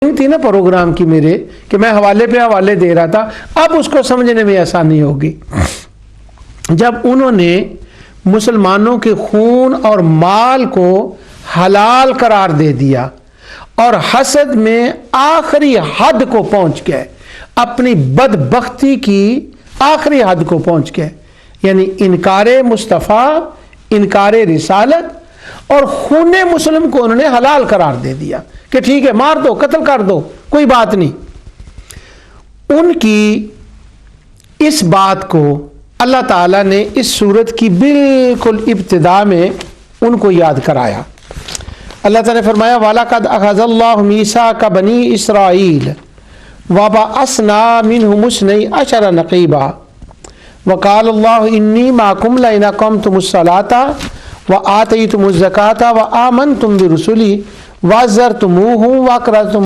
थी ना प्रोग्राम की मेरे कि मैं हवाले पे हवाले दे रहा था, अब उसको समझने में आसानी होगी। जब उन्होंने मुसलमानों के खून और माल को हलाल करार दे दिया और हसद में आखिरी हद को पहुंच गए, अपनी बदबख्ती की आखिरी हद को पहुंच गए, यानी इनकारे मुस्तफ़ा, इनकारे रिसालत और खूने मुस्लिम को उन्होंने हलाल करार दे दिया कि ठीक है, मार दो, कत्ल कर दो, कोई बात नहीं। उनकी इस बात को अल्लाह ताला ने इस सूरत की बिल्कुल इब्तिदा में उनको याद कराया। अल्लाह ताला ने फरमाया, वलक़द अख़ज़ल्लाहु मीसाक़ बनी इसराईल व बअसना मिनहुम इस्नई अशरा नक़ीबा व क़ाल अल्लाहु इन्नी माकुम लइन अक़मतुमुस्सलाता व आतयतुमुज़्ज़काता व आमनतुम बिरुसुली व अज़्ज़रतुमूहुम व अक़रज़्तुम